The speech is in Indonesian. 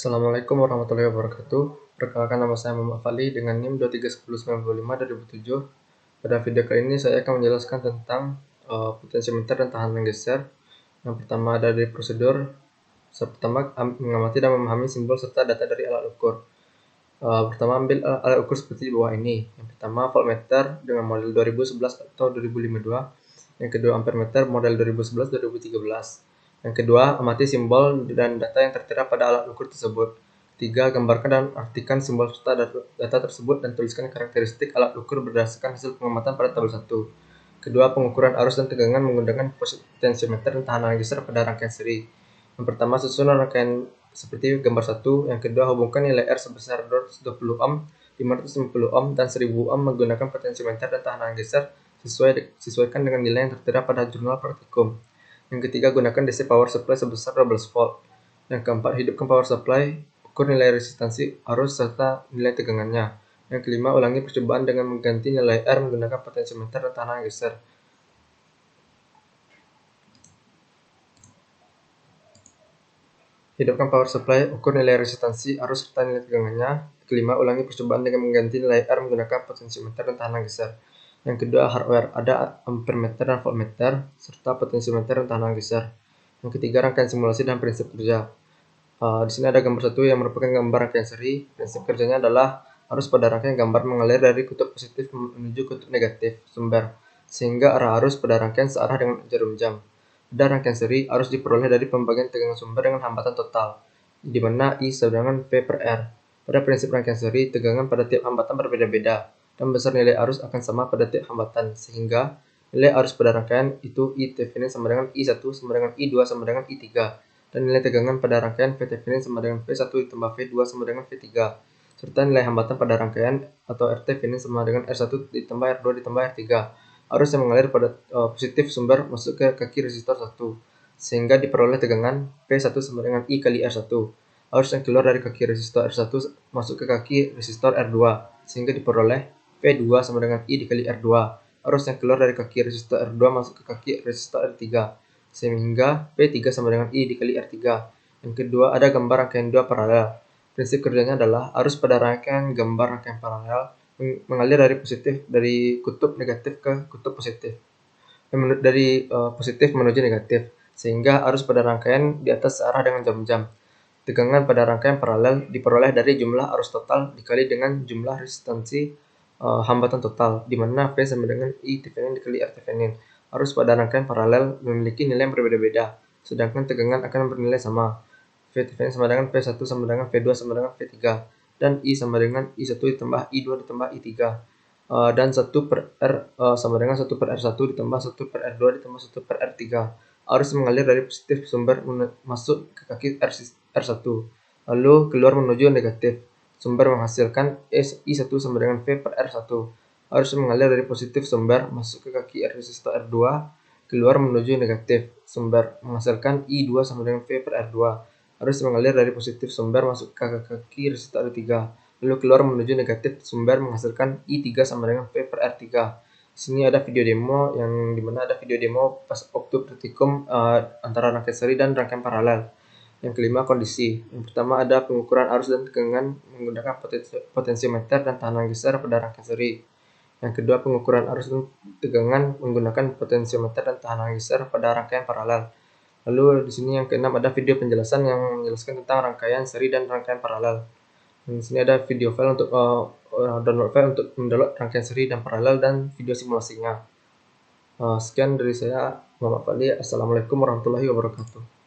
Assalamualaikum warahmatullahi wabarakatuh. Perkenalkan, nama saya Muhammad Fali dengan NIM 231095/2007. Pada video kali ini saya akan menjelaskan tentang potensiometer dan tahanan geser. Yang pertama ada dari prosedur. Pertama, mengamati dan memahami simbol serta data dari alat ukur. Pertama, ambil alat ukur seperti di bawah ini. Yang pertama, voltmeter dengan model 2011 atau 2052. Yang kedua, ampermeter model 2011-2013. Yang kedua, amati simbol dan data yang tertera pada alat ukur tersebut. Tiga, gambarkan dan artikan simbol serta data tersebut dan tuliskan karakteristik alat ukur berdasarkan hasil pengamatan pada tabel 1. Kedua, pengukuran arus dan tegangan menggunakan potensiometer dan tahanan geser pada rangkaian seri. Yang pertama, susun rangkaian seperti gambar 1. Yang kedua, hubungkan nilai R sebesar 220 ohm, 550 ohm, dan 1000 ohm menggunakan potensiometer dan tahanan geser sesuaikan dengan nilai yang tertera pada jurnal praktikum. Yang ketiga, gunakan DC power supply sebesar 12 volt. Yang keempat, hidupkan power supply, ukur nilai resistansi arus serta nilai tegangannya. Yang kelima, ulangi percobaan dengan mengganti nilai R menggunakan potensiometer dan tahanan geser. Hidupkan power supply, ukur nilai resistansi arus serta nilai tegangannya. Kelima, ulangi percobaan dengan mengganti nilai R menggunakan potensiometer dan tahanan geser. Yang kedua, hardware, ada ampermeter dan voltmeter serta potensiometer dan tahanan geser. Yang ketiga, rangkaian simulasi dan prinsip kerja. Di sini ada gambar 1 yang merupakan gambar rangkaian seri. Prinsip kerjanya adalah arus pada rangkaian gambar mengalir dari kutub positif menuju kutub negatif sumber, sehingga arah arus pada rangkaian searah dengan jarum jam. Pada rangkaian seri, arus diperoleh dari pembagian tegangan sumber dengan hambatan total, di mana I sama dengan V per R. Pada prinsip rangkaian seri, tegangan pada tiap hambatan berbeda-beda, dan besar nilai arus akan sama pada tiap hambatan, sehingga nilai arus pada rangkaian itu I Thevenin sama dengan I1 sama dengan I2 sama dengan I3. Dan nilai tegangan pada rangkaian V Thevenin sama dengan V1 ditambah V2 sama dengan V3. Serta nilai hambatan pada rangkaian atau R Thevenin sama dengan R1 ditambah R2 ditambah R3. Arus yang mengalir pada positif sumber masuk ke kaki resistor 1, sehingga diperoleh tegangan V1 sama dengan I kali R1. Arus yang keluar dari kaki resistor R1 masuk ke kaki resistor R2, sehingga diperoleh V2 sama dengan I dikali R2. Arus yang keluar dari kaki resistor R2 masuk ke kaki resistor R3, sehingga P3 sama dengan I dikali R3. Yang kedua, ada gambar rangkaian 2 paralel. Prinsip kerjanya adalah arus pada rangkaian gambar rangkaian paralel mengalir dari kutub negatif ke kutub positif, dari positif menuju negatif, sehingga arus pada rangkaian di atas searah dengan jam-jam. Tegangan pada rangkaian paralel diperoleh dari jumlah arus total dikali dengan jumlah resistansi hambatan total, di mana V sama dengan I Thevenin dikali R Thevenin. Arus pada rangkaian paralel memiliki nilai yang berbeda-beda, sedangkan tegangan akan bernilai sama. V Thevenin sama dengan V1 sama dengan V2 sama dengan V3, dan I sama dengan I1 ditambah I2 ditambah I3. Dan 1 per R sama dengan 1 per R1 ditambah 1 per R2 ditambah 1 per R3. Arus mengalir dari positif sumber masuk ke kaki R1, lalu keluar menuju negatif sumber menghasilkan I1 sama dengan V per R1. Arus mengalir dari positif sumber masuk ke kaki resistor R2, keluar menuju negatif sumber menghasilkan I2 sama dengan V per R2. Arus mengalir dari positif sumber masuk ke kaki resistor R3, lalu keluar menuju negatif sumber menghasilkan I3 sama dengan V per R3. Di sini ada video demo yang dimana ada video demo pas waktu praktikum antara rangkaian seri dan rangkaian paralel. Yang kelima, kondisi. Yang pertama, ada pengukuran arus dan tegangan menggunakan potensiometer dan tahanan geser pada rangkaian seri. Yang kedua, pengukuran arus dan tegangan menggunakan potensiometer dan tahanan geser pada rangkaian paralel. Lalu di sini yang keenam, ada video penjelasan yang menjelaskan tentang rangkaian seri dan rangkaian paralel. Dan di sini ada video file untuk download file untuk mendownload rangkaian seri dan paralel dan video simulasinya. Sekian dari saya, Muhammad Fali. Assalamualaikum warahmatullahi wabarakatuh.